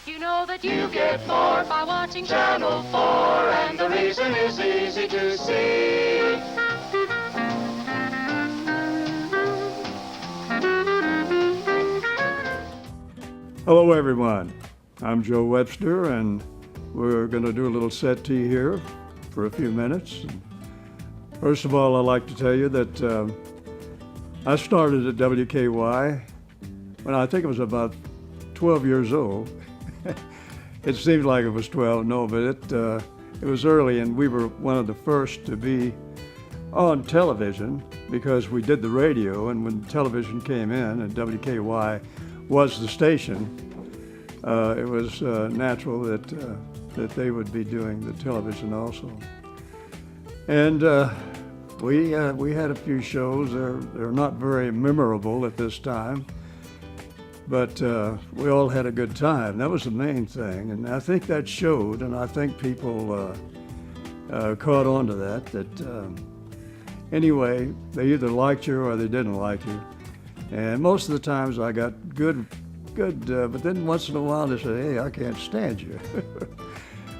You know that you get more by watching Channel 4, and the reason is easy to see. Hello everyone, I'm Joe Webster, and we're going to do a little set tea here for a few minutes. First of all, I'd like to tell you that I started at WKY when I think I was about 12 years old. It seems like it was 12, no, but it was early, and we were one of the first to be on television because we did the radio, and when television came in and WKY was the station, it was natural that they would be doing the television also. And we had a few shows. They're not very memorable at this time, but we all had a good time. That was the main thing, and I think that showed, and I think people caught on to that anyway, they either liked you or they didn't like you. And most of the times I got good, but then once in a while they say, hey, I can't stand you.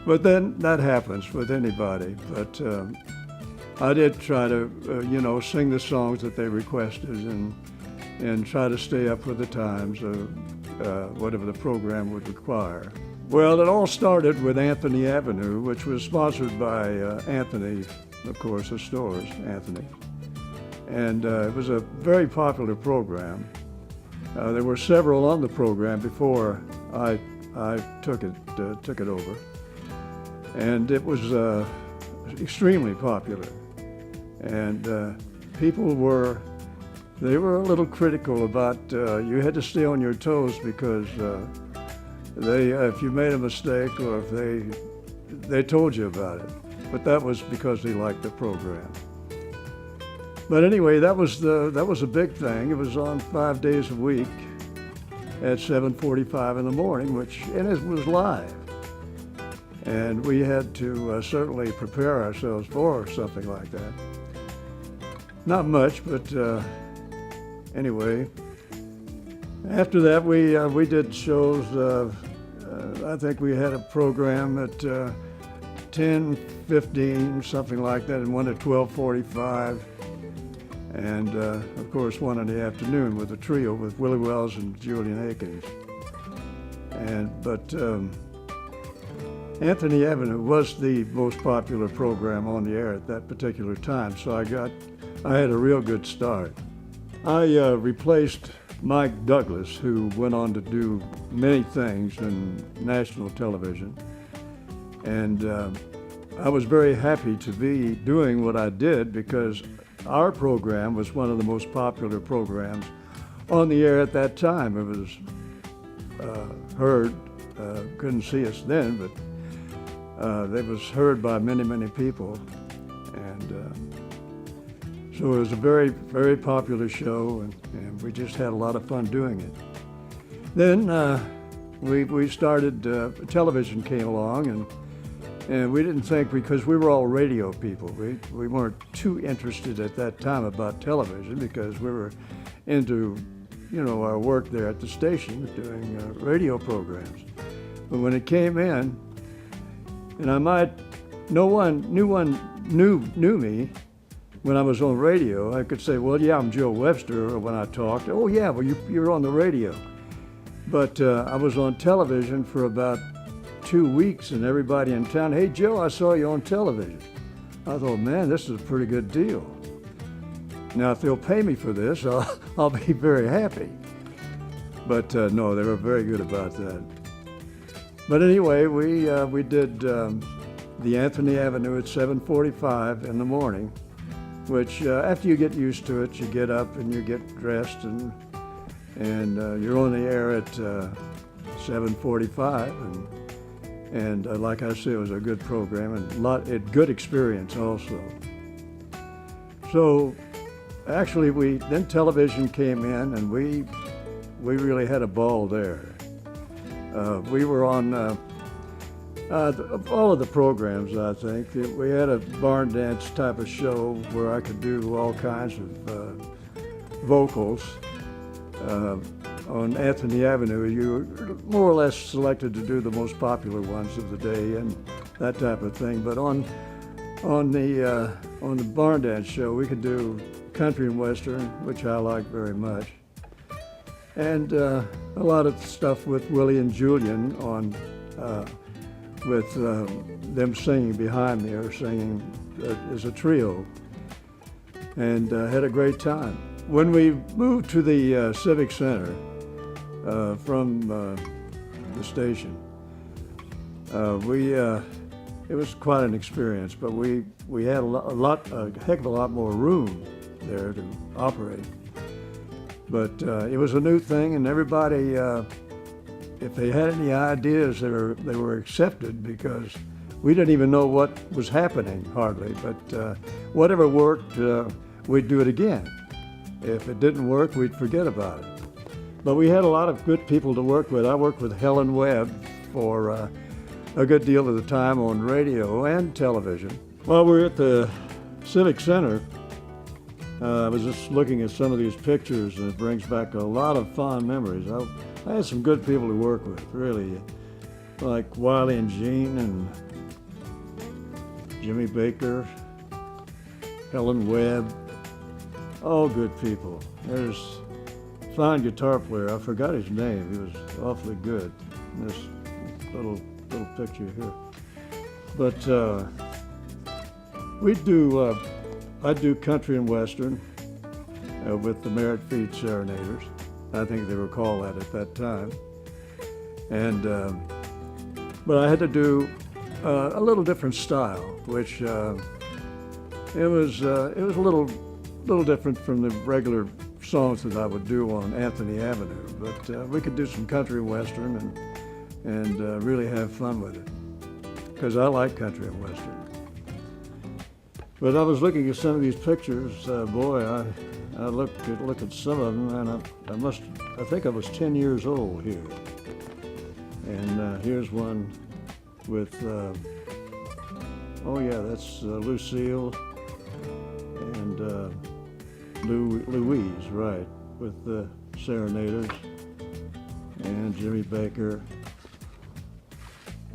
But then that happens with anybody. But I did try to, sing the songs that they requested and try to stay up with the times of whatever the program would require. Well, it all started with Anthony Avenue, which was sponsored by Anthony, of course, the stores, Anthony. And it was a very popular program. There were several on the program before I took it over, and it was extremely popular. And people were a little critical about you had to stay on your toes because if you made a mistake or if they told you about it, but that was because they liked the program. But anyway, that was a big thing. It was on 5 days a week at 7:45 in the morning, and it was live. And we had to certainly prepare ourselves for something like that. Not much, but anyway. After that, we did shows. I think we had a program at 10:15, something like that, and one at 12:45. And of course one in the afternoon with a trio with Willie Wells and Julian Akins. But Anthony Avenue was the most popular program on the air at that particular time, so I had a real good start. I replaced Mike Douglas, who went on to do many things in national television, and I was very happy to be doing what I did because our program was one of the most popular programs on the air at that time. It was heard, couldn't see us then, but it was heard by many, many people. And so it was a very, very popular show, and we just had a lot of fun doing it. Then we started, television came along, and we didn't think, because we were all radio people, we weren't too interested at that time about television because we were into, our work there at the station doing radio programs. But when it came in, and no one knew me when I was on radio. I could say, well, yeah, I'm Joe Webster when I talked. Oh yeah, well you're on the radio. But I was on television for about 2 weeks, and everybody in town, hey Joe, I saw you on television. I thought, man, this is a pretty good deal. Now if they'll pay me for this, I'll be very happy. But no, they were very good about that. But anyway, we did the Anthony Avenue at 7:45 in the morning, which after you get used to it, you get up and you get dressed, and you're on the air at 7:45, and like I said, it was a good program and good experience also. So actually, then television came in, and we really had a ball there. We were on all of the programs, I think. We had a barn dance type of show where I could do all kinds of vocals. on Anthony Avenue, you were more or less selected to do the most popular ones of the day and that type of thing. But on the Barn Dance show, we could do country and western, which I like very much, and a lot of stuff with Willie and Julian on with them singing behind me or singing as a trio, and had a great time. When we moved to the Civic Center from the station, it was quite an experience, but we had a heck of a lot more room there to operate. But it was a new thing, and everybody, if they had any ideas, they were accepted, because we didn't even know what was happening hardly. But whatever worked, we'd do it again. If it didn't work, we'd forget about it. But we had a lot of good people to work with. I worked with Helen Webb for a good deal of the time on radio and television. While we were at the Civic Center, I was just looking at some of these pictures, and it brings back a lot of fond memories. I had some good people to work with, really, like Wiley and Jean and Jimmy Baker, Helen Webb, all good people. There's a fine guitar player, I forgot his name, he was awfully good in this little picture here. But I'd do country and western with the Merit Feed Serenaders. I think they were called that at that time. And but I had to do a little different style, which it was a little different from the regular songs that I would do on Anthony Avenue. But we could do some country and western and really have fun with it, because I like country and western. But I was looking at some of these pictures. Boy, I look at some of them, and I think I was 10 years old here. And here's one with, oh yeah, that's Lucille and Louise, right, with the Serenaders, and Jimmy Baker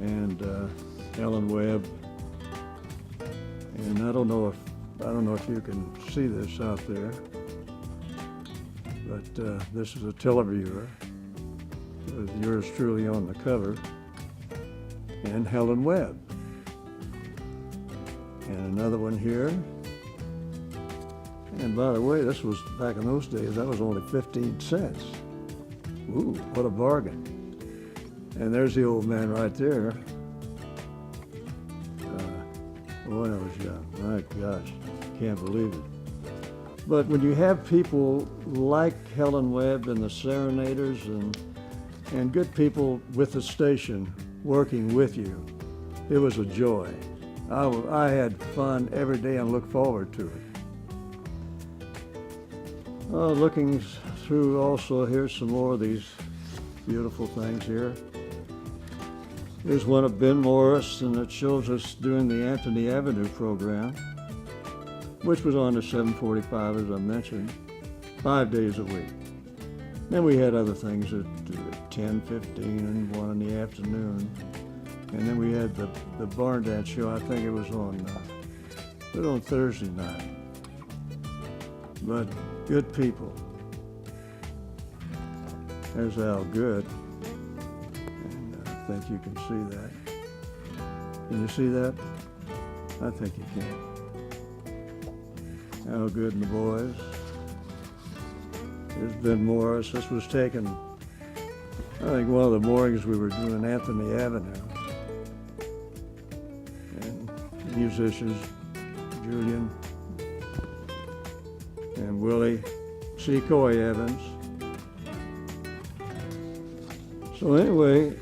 and Ellen Webb. And I don't know if you can see this out there, but this is a televiewer with yours truly on the cover, and Helen Webb. And another one here. And by the way, this was, back in those days, that was only 15 cents. Ooh, what a bargain. And there's the old man right there. Boy, I was young. My gosh, can't believe it. But when you have people like Helen Webb and the Serenaders and good people with the station working with you, it was a joy. I had fun every day and looked forward to it. Looking through also, here's some more of these beautiful things here. Here's one of Ben Morris, and it shows us doing the Anthony Avenue program, which was on at 7:45, as I mentioned, 5 days a week. Then we had other things at 10:15 and 1 in the afternoon. And then we had the Barn Dance show. I think it was on Thursday night. But good people. There's Al Good. I think you can see that. Can you see that? I think you can. Al Good and the boys. There's Ben Morris. This was taken, I think, one of the mornings we were doing Anthony Avenue. And musicians, Julian and Willie C. Coy Evans. So anyway,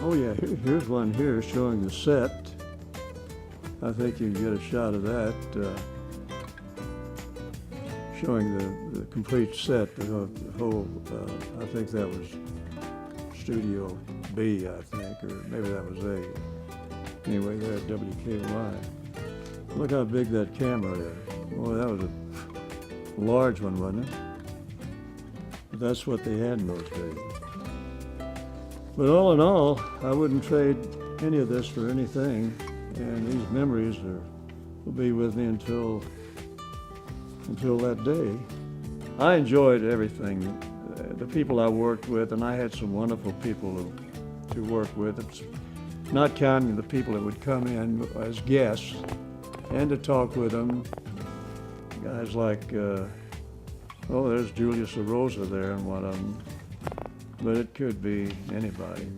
oh yeah, here's one here showing the set. I think you can get a shot of that, showing the complete set, the whole, I think that was Studio B, I think, or maybe that was A. Anyway, they're at WKY. Look how big that camera is. Boy, that was a large one, wasn't it? That's what they had in those days. But all in all, I wouldn't trade any of this for anything, and these memories will be with me until that day. I enjoyed everything, the people I worked with, and I had some wonderful people to work with. It's not counting the people that would come in as guests and to talk with them. Guys like, there's Julius LaRosa there and one of them, but it could be anybody.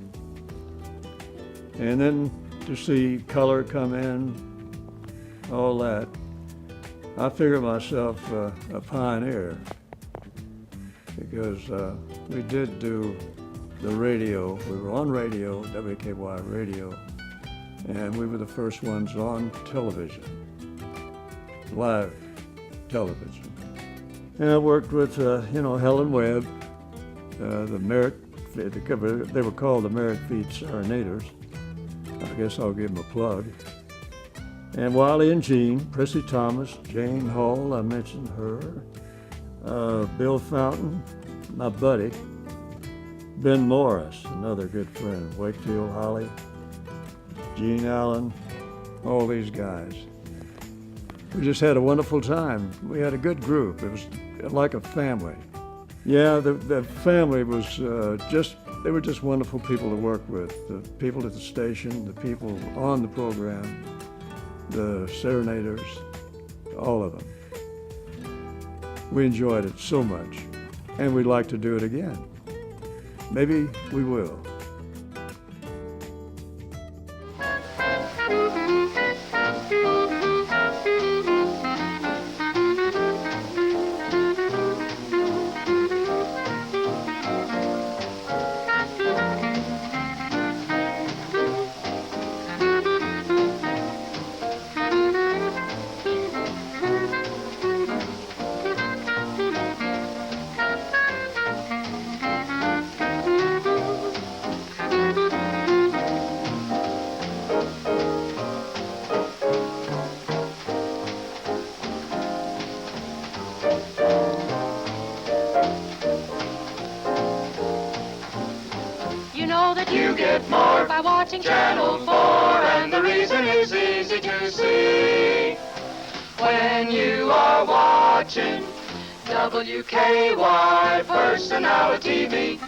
And then to see color come in, all that. I figure myself a pioneer because we did do the radio. We were on radio, WKY radio, and we were the first ones on television, live television. And I worked with, Helen Webb, the Merritt, they were called the Merritt Feet Serenaders. I guess I'll give them a plug. And Wiley and Jean, Prissy Thomas, Jane Hall, I mentioned her, Bill Fountain, my buddy, Ben Morris, another good friend, Wakefield Holly, Gene Allen, all these guys. We just had a wonderful time. We had a good group. It was like a family. Yeah, the family was they were just wonderful people to work with. The people at the station, the people on the program, the serenaders, all of them. We enjoyed it so much, and we'd like to do it again. Maybe we will. You get more by watching Channel 4, and the reason is easy to see. When you are watching WKY Personality TV.